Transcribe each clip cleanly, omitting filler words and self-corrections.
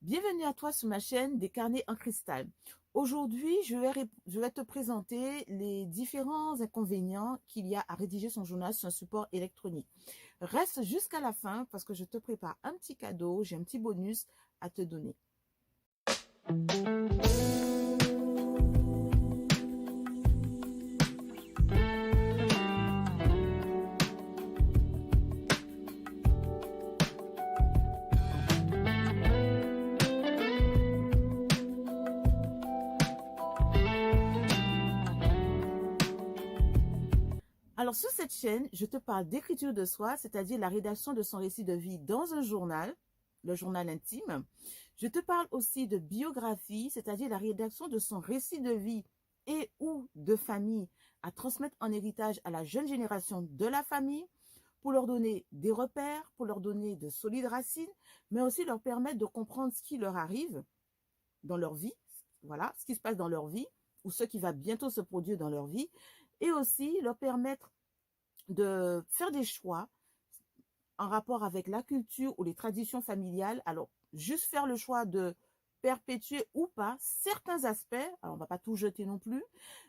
Bienvenue à toi sur ma chaîne des carnets en cristal. Aujourd'hui, je vais te présenter les différents inconvénients qu'il y a à rédiger son journal sur un support électronique. Reste jusqu'à la fin parce que je te prépare un petit cadeau, j'ai un petit bonus à te donner. Alors sur cette chaîne, je te parle d'écriture de soi, c'est-à-dire la rédaction de son récit de vie dans un journal, le journal intime. Je te parle aussi de biographie, c'est-à-dire la rédaction de son récit de vie et ou de famille à transmettre en héritage à la jeune génération de la famille pour leur donner des repères, pour leur donner de solides racines, mais aussi leur permettre de comprendre ce qui leur arrive dans leur vie, voilà, ce qui se passe dans leur vie ou ce qui va bientôt se produire dans leur vie, et aussi leur permettre de faire des choix en rapport avec la culture ou les traditions familiales. Alors, juste faire le choix de perpétuer ou pas certains aspects, alors on va pas tout jeter non plus,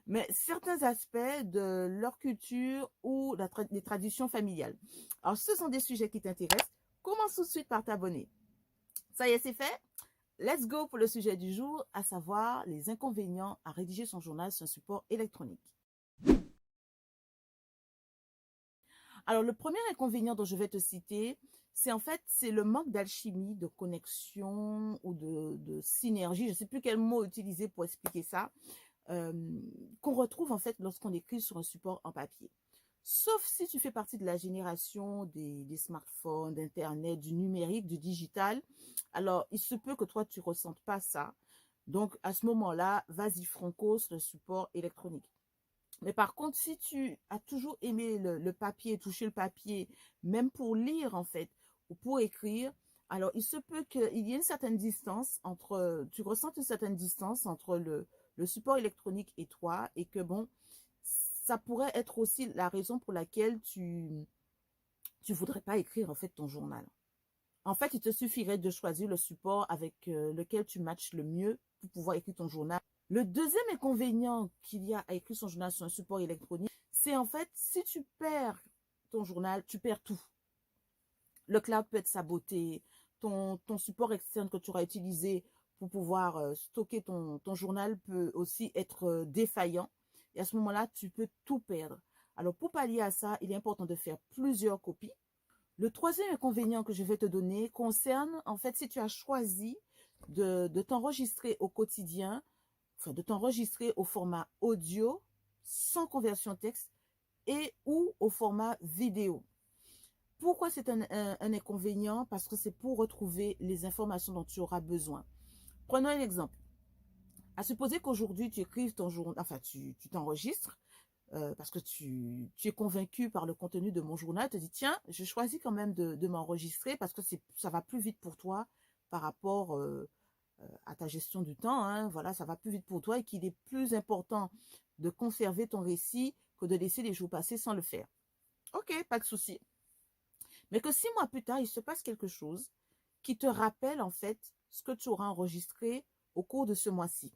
mais certains aspects de leur culture ou les traditions familiales. Alors, ce sont des sujets qui t'intéressent. Commence tout de suite par t'abonner. Ça y est, c'est fait. Let's go pour le sujet du jour, à savoir les inconvénients à rédiger son journal sur un support électronique. Alors, le premier inconvénient dont je vais te citer, c'est le manque d'alchimie, de connexion ou de synergie. Je ne sais plus quel mot utiliser pour expliquer ça, euh, qu'on retrouve en fait lorsqu'on écrit sur un support en papier. Sauf si tu fais partie de la génération des smartphones, d'Internet, du numérique, du digital. Alors, il se peut que toi, tu ne ressentes pas ça. Donc, à ce moment-là, vas-y franco sur le support électronique. Mais par contre, si tu as toujours aimé le papier, toucher le papier, même pour lire en fait, ou pour écrire, alors il se peut qu'il y ait une certaine distance tu ressentes une certaine distance entre le support électronique et toi, et que bon, ça pourrait être aussi la raison pour laquelle tu voudrais pas écrire en fait ton journal. En fait, il te suffirait de choisir le support avec lequel tu matches le mieux pour pouvoir écrire ton journal. Le deuxième inconvénient qu'il y a à écrire son journal sur un support électronique, c'est en fait, si tu perds ton journal, tu perds tout. Le cloud peut être saboté, ton support externe que tu auras utilisé pour pouvoir stocker ton journal peut aussi être défaillant. Et à ce moment-là, tu peux tout perdre. Alors, pour pallier à ça, il est important de faire plusieurs copies. Le troisième inconvénient que je vais te donner concerne, en fait, si tu as choisi de t'enregistrer au quotidien, enfin, de t'enregistrer au format audio, sans conversion texte, et ou au format vidéo. Pourquoi c'est un inconvénient? Parce que c'est pour retrouver les informations dont tu auras besoin. Prenons un exemple. À supposer qu'aujourd'hui, tu écrives ton journal, enfin, tu t'enregistres, parce que tu es convaincu par le contenu de mon journal, tu te dis, tiens, je choisis quand même de m'enregistrer parce que ça va plus vite pour toi par rapport à ta gestion du temps. Hein, voilà, ça va plus vite pour toi et qu'il est plus important de conserver ton récit que de laisser les jours passer sans le faire. Ok, pas de souci. Mais que 6 mois plus tard, il se passe quelque chose qui te rappelle en fait ce que tu auras enregistré au cours de ce mois-ci.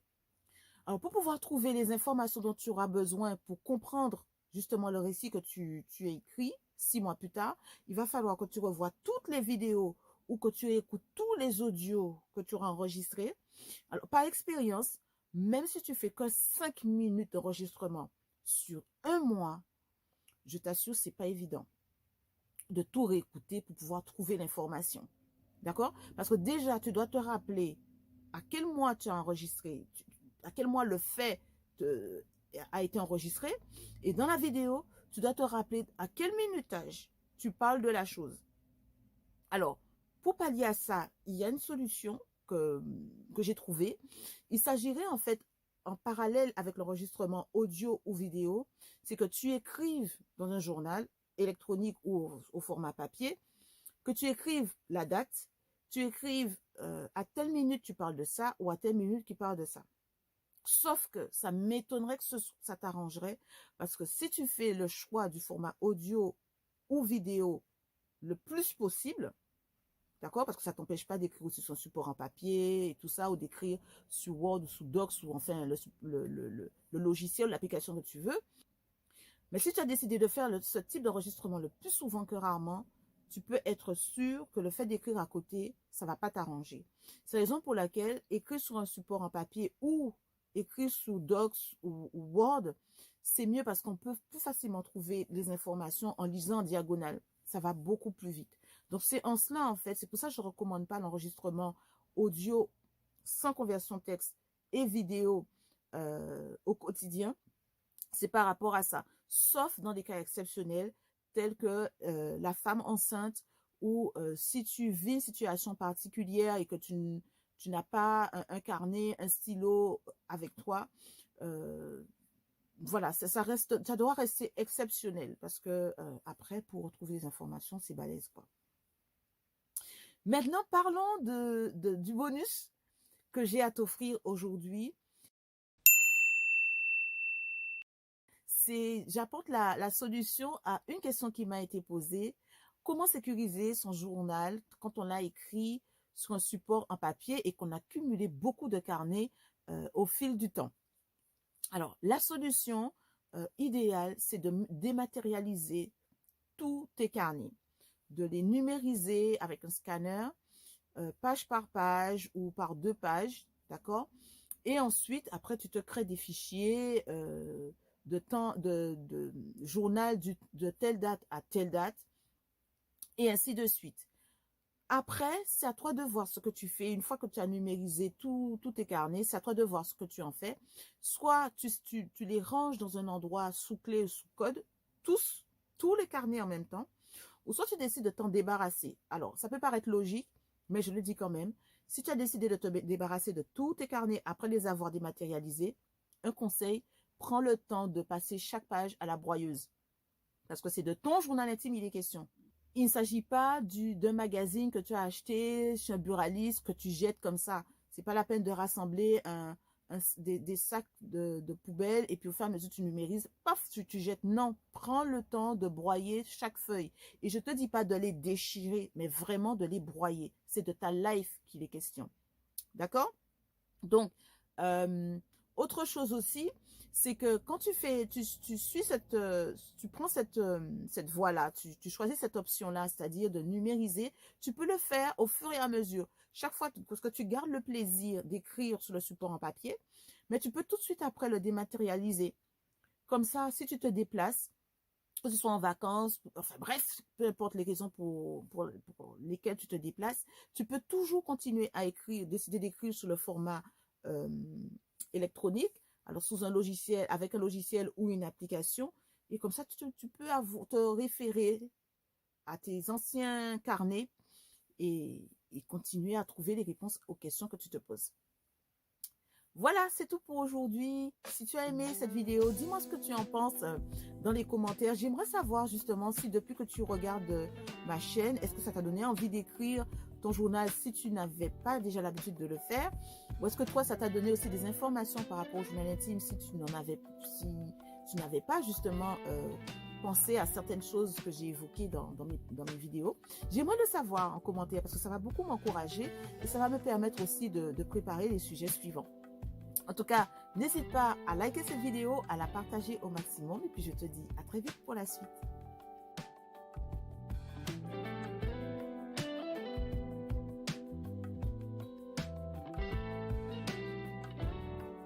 Alors, pour pouvoir trouver les informations dont tu auras besoin pour comprendre justement le récit que tu as écrit 6 mois plus tard, il va falloir que tu revoies toutes les vidéos ou que tu écoutes tous les audios que tu auras enregistrés. Alors, par expérience, même si tu fais que 5 minutes d'enregistrement sur un mois, je t'assure, c'est pas évident de tout réécouter pour pouvoir trouver l'information. D'accord? Parce que déjà, tu dois te rappeler à quel mois tu as enregistré, à quel mois le fait a été enregistré. Et dans la vidéo, tu dois te rappeler à quel minutage tu parles de la chose. Alors, pour pallier à ça, il y a une solution que j'ai trouvée. Il s'agirait en fait, en parallèle avec l'enregistrement audio ou vidéo, c'est que tu écrives dans un journal électronique ou au format papier, que tu écrives la date, tu écrives à telle minute tu parles de ça ou à telle minute tu parles de ça. Sauf que ça m'étonnerait que ça t'arrangerait parce que si tu fais le choix du format audio ou vidéo le plus possible, D'accord? Parce que ça t'empêche pas d'écrire aussi sur un support en papier et tout ça, ou d'écrire sur Word ou sous Docs, ou enfin le logiciel, l'application que tu veux. Mais si tu as décidé de faire ce type d'enregistrement le plus souvent que rarement, tu peux être sûr que le fait d'écrire à côté, ça ne va pas t'arranger. C'est la raison pour laquelle écrire sur un support en papier ou écrire sous Docs ou Word, c'est mieux parce qu'on peut plus facilement trouver les informations en lisant en diagonale. Ça va beaucoup plus vite. Donc, c'est en cela, en fait, c'est pour ça que je ne recommande pas l'enregistrement audio sans conversion texte et vidéo au quotidien. C'est par rapport à ça. Sauf dans des cas exceptionnels, tels que la femme enceinte, ou si tu vis une situation particulière et que tu n'as pas un carnet, un stylo avec toi, voilà, ça doit rester exceptionnel parce que après, pour retrouver les informations, c'est balèze, quoi. Maintenant, parlons du bonus que j'ai à t'offrir aujourd'hui. J'apporte la solution à une question qui m'a été posée. Comment sécuriser son journal quand on l'a écrit sur un support en papier et qu'on a cumulé beaucoup de carnets au fil du temps? Alors, la solution idéale, c'est de dématérialiser tous tes carnets, de les numériser avec un scanner, page par page ou par 2 pages, d'accord? Et ensuite, après, tu te crées des fichiers de journal de telle date à telle date, et ainsi de suite. Après, c'est à toi de voir ce que tu fais. Une fois que tu as numérisé tous tes carnets, c'est à toi de voir ce que tu en fais. Soit tu les ranges dans un endroit sous clé ou sous code, tous les carnets en même temps, ou soit tu décides de t'en débarrasser. Alors, ça peut paraître logique, mais je le dis quand même. Si tu as décidé de te débarrasser de tous tes carnets après les avoir dématérialisés, un conseil, prends le temps de passer chaque page à la broyeuse. Parce que c'est de ton journal intime il est question. Il ne s'agit pas d'un magazine que tu as acheté chez un buraliste, que tu jettes comme ça. C'est pas la peine de rassembler des sacs de poubelle et puis au fur et à mesure tu numérises, paf, tu jettes. Non, prends le temps de broyer chaque feuille. Et je te dis pas de les déchirer, mais vraiment de les broyer. C'est de ta life qu'il est question. D'accord? Donc, autre chose aussi, c'est que quand tu suis tu prends cette voie-là, tu choisis cette option-là, c'est-à-dire de numériser, tu peux le faire au fur et à mesure. Chaque fois, parce que tu gardes le plaisir d'écrire sur le support en papier, mais tu peux tout de suite après le dématérialiser. Comme ça, si tu te déplaces, que ce soit en vacances, enfin bref, peu importe les raisons pour lesquelles tu te déplaces, tu peux toujours continuer à écrire, décider d'écrire sur le format électronique, alors sous un logiciel, avec un logiciel ou une application, et comme ça, tu peux te référer à tes anciens carnets et continuer à trouver les réponses aux questions que tu te poses. Voilà, c'est tout pour aujourd'hui. Si tu as aimé cette vidéo, dis-moi ce que tu en penses dans les commentaires. J'aimerais savoir justement si depuis que tu regardes ma chaîne, est-ce que ça t'a donné envie d'écrire ton journal si tu n'avais pas déjà l'habitude de le faire? Ou est-ce que toi, ça t'a donné aussi des informations par rapport au journal intime si tu n'avais pas justement pensé à certaines choses que j'ai évoquées dans mes vidéos? J'aimerais le savoir en commentaire parce que ça va beaucoup m'encourager et ça va me permettre aussi de préparer les sujets suivants. En tout cas, n'hésite pas à liker cette vidéo, à la partager au maximum et puis je te dis à très vite pour la suite.